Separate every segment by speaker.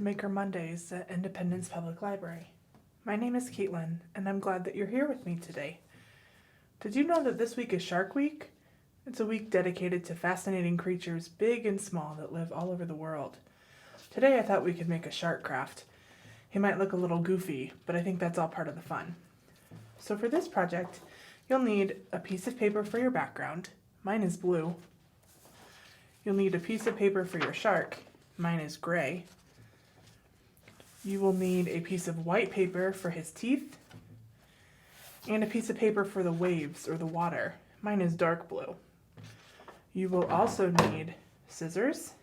Speaker 1: Maker Mondays at Independence Public Library. My name is Caitlin, and I'm glad that you're here with me today. Did you know that this week is Shark Week? It's a week dedicated to fascinating creatures big and small that live all over the world. Today I thought we could make a shark craft. He might look a little goofy, but I think that's all part of the fun. So for this project, you'll need a piece of paper for your background. Mine is blue. You'll need a piece of paper for your shark. Mine is gray. You will need a piece of white paper for his teeth and a piece of paper for the waves or the water. Mine is dark blue. You will also need scissors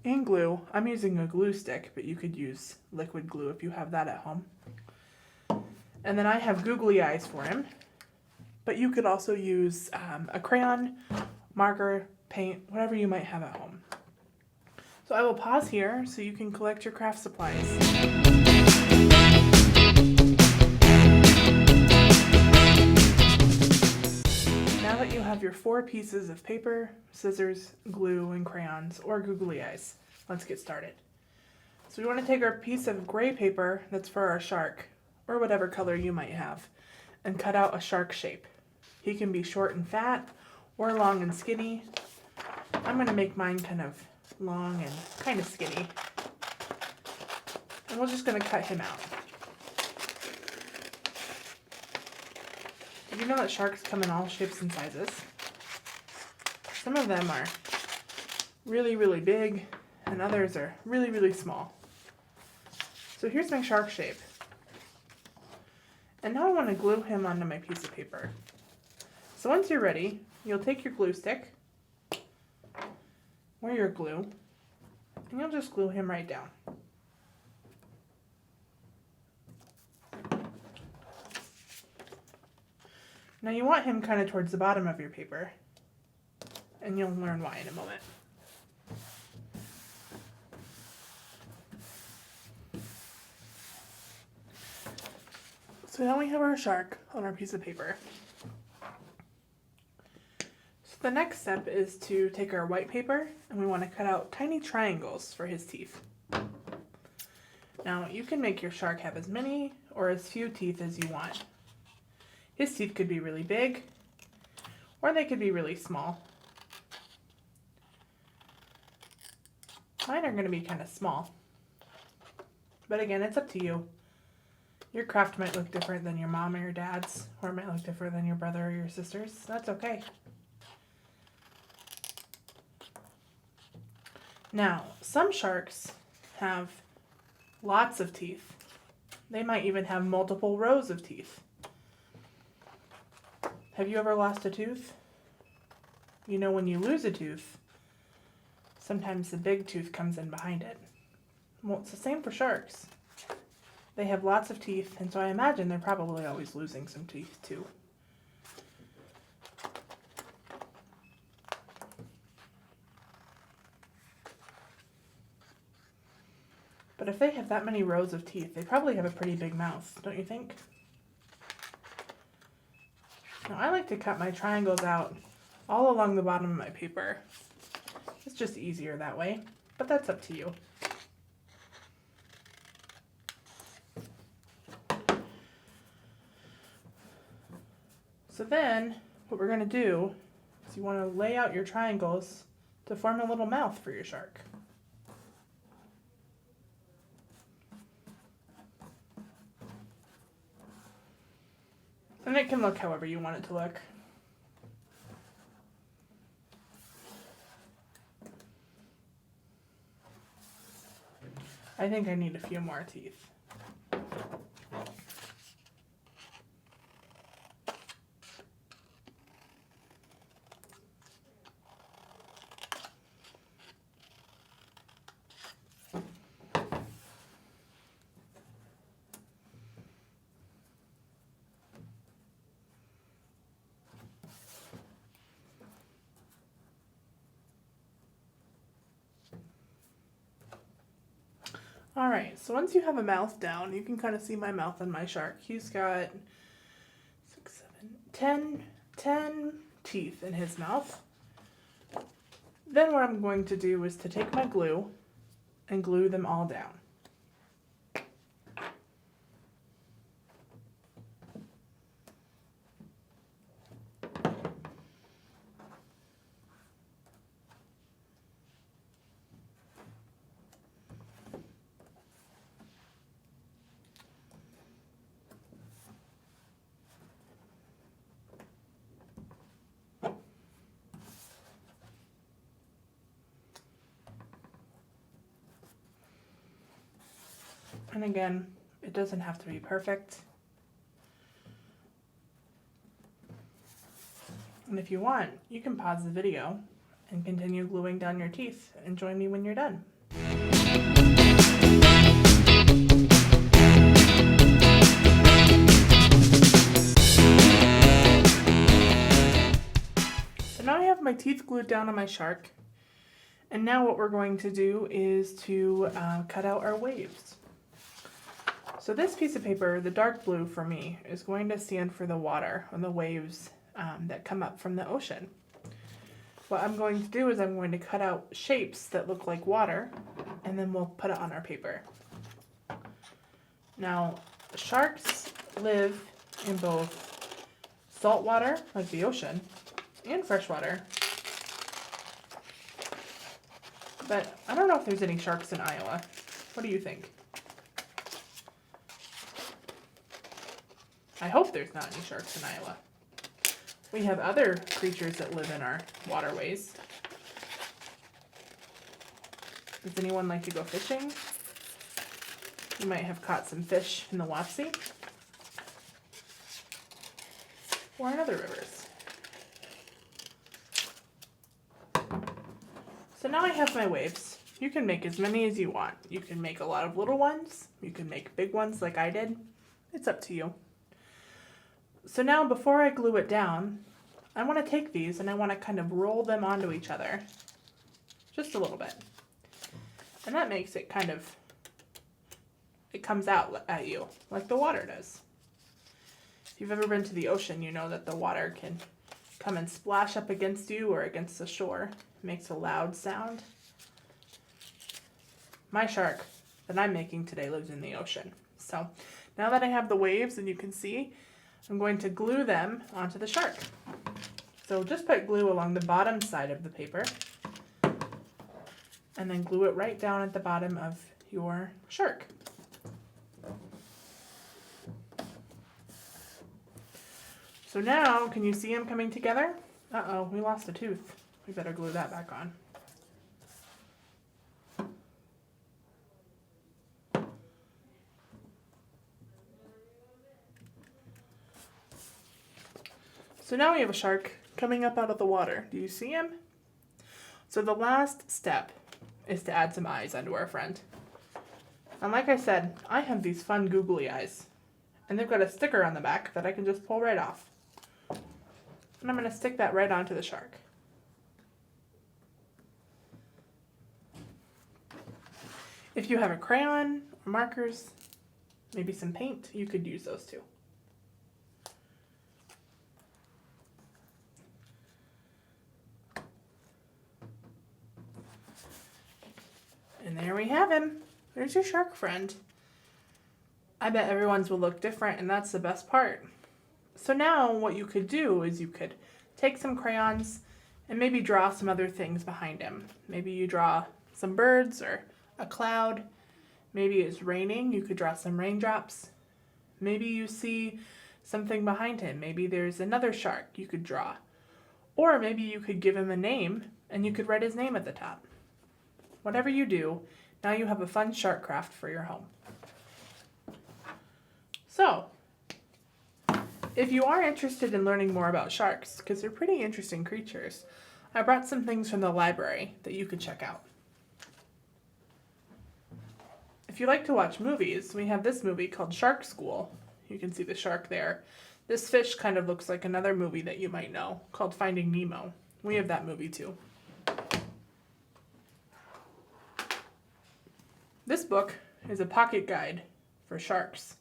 Speaker 1: and glue. I'm using a glue stick, but you could use liquid glue if you have that at home. And then I have googly eyes for him, but you could also use a crayon, marker, paint, whatever you might have at home. So I will pause here so you can collect your craft supplies. Now that you have your 4 pieces of paper, scissors, glue, and crayons, or googly eyes, let's get started. So we want to take our piece of gray paper that's for our shark, or whatever color you might have, and cut out a shark shape. He can be short and fat, or long and skinny. I'm going to make mine kind of long and kind of skinny. And we're just going to cut him out. Did you know that sharks come in all shapes and sizes? Some of them are really, really big, and others are really, really small. So here's my shark shape. And now I want to glue him onto my piece of paper. So once you're ready, you'll take your glue stick, or your glue, and you'll just glue him right down. Now you want him kind of towards the bottom of your paper, and you'll learn why in a moment. So now we have our shark on our piece of paper. The next step is to take our white paper and we want to cut out tiny triangles for his teeth. Now you can make your shark have as many or as few teeth as you want. His teeth could be really big or they could be really small. Mine are going to be kind of small. But again, it's up to you. Your craft might look different than your mom or your dad's, or it might look different than your brother or your sister's. That's okay. Now, some sharks have lots of teeth. They might even have multiple rows of teeth. Have you ever lost a tooth? You know, when you lose a tooth, sometimes the big tooth comes in behind it. Well, it's the same for sharks. They have lots of teeth, and so I imagine they're probably always losing some teeth too. But if they have that many rows of teeth, they probably have a pretty big mouth, don't you think? Now I like to cut my triangles out all along the bottom of my paper. It's just easier that way, but that's up to you. So then, what we're going to do is you want to lay out your triangles to form a little mouth for your shark. And it can look however you want it to look. I think I need a few more teeth. Alright, so once you have a mouth down, you can kind of see my mouth on my shark. He's got 6, 7, 10 teeth in his mouth. Then what I'm going to do is to take my glue and glue them all down. And again, it doesn't have to be perfect. And if you want, you can pause the video and continue gluing down your teeth and join me when you're done. So now I have my teeth glued down on my shark. And now what we're going to do is to cut out our waves. So this piece of paper, the dark blue for me, is going to stand for the water and the waves that come up from the ocean. What I'm going to do is I'm going to cut out shapes that look like water, and then we'll put it on our paper. Now, sharks live in both salt water, like the ocean, and freshwater. But I don't know if there's any sharks in Iowa. What do you think? I hope there's not any sharks in Iowa. We have other creatures that live in our waterways. Does anyone like to go fishing? You might have caught some fish in the Wapsie or in other rivers. So now I have my waves. You can make as many as you want. You can make a lot of little ones. You can make big ones like I did. It's up to you. So now before I glue it down, I want to take these and I want to kind of roll them onto each other. Just a little bit. And that makes it kind of, it comes out at you like the water does. If you've ever been to the ocean, you know that the water can come and splash up against you or against the shore. It makes a loud sound. My shark that I'm making today lives in the ocean. So now that I have the waves and you can see, I'm going to glue them onto the shark. So just put glue along the bottom side of the paper and then glue it right down at the bottom of your shark. So now, can you see them coming together? Uh-oh, we lost a tooth. We better glue that back on. So now we have a shark coming up out of the water. Do you see him? So the last step is to add some eyes onto our friend. And like I said, I have these fun googly eyes. And they've got a sticker on the back that I can just pull right off. And I'm going to stick that right onto the shark. If you have a crayon or markers, maybe some paint, you could use those too. And there we have him. There's your shark friend. I bet everyone's will look different, and that's the best part. So now what you could do is you could take some crayons and maybe draw some other things behind him. Maybe you draw some birds or a cloud. Maybe it's raining. You could draw some raindrops. Maybe you see something behind him. Maybe there's another shark you could draw. Or maybe you could give him a name and you could write his name at the top. Whatever you do, now you have a fun shark craft for your home. So, if you are interested in learning more about sharks, because they're pretty interesting creatures, I brought some things from the library that you could check out. If you like to watch movies, we have this movie called Shark School. You can see the shark there. This fish kind of looks like another movie that you might know called Finding Nemo. We have that movie too. This book is a pocket guide for sharks,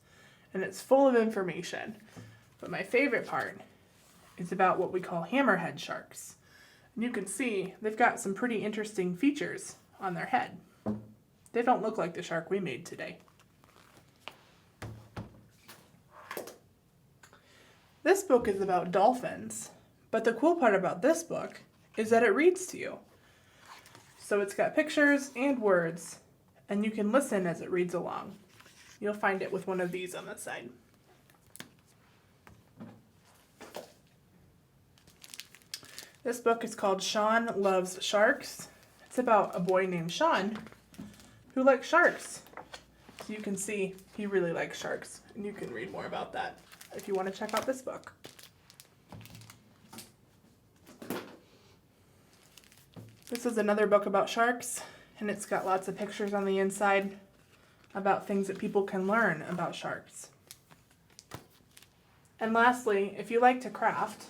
Speaker 1: and it's full of information. But my favorite part is about what we call hammerhead sharks. And you can see they've got some pretty interesting features on their head. They don't look like the shark we made today. This book is about dolphins, but the cool part about this book is that it reads to you. So it's got pictures and words, and you can listen as it reads along. You'll find it with one of these on the side. This book is called Sean Loves Sharks. It's about a boy named Sean who likes sharks. So you can see he really likes sharks, and you can read more about that if you want to check out this book. This is another book about sharks, and it's got lots of pictures on the inside about things that people can learn about sharks. And lastly, if you like to craft,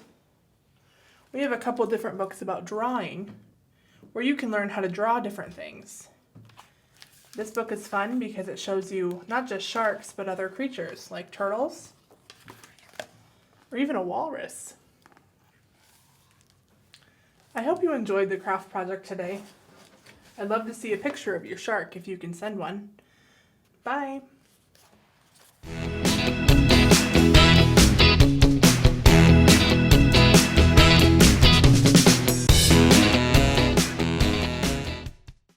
Speaker 1: we have a couple different books about drawing where you can learn how to draw different things. This book is fun because it shows you not just sharks, but other creatures like turtles or even a walrus. I hope you enjoyed the craft project today. I'd love to see a picture of your shark if you can send one. Bye!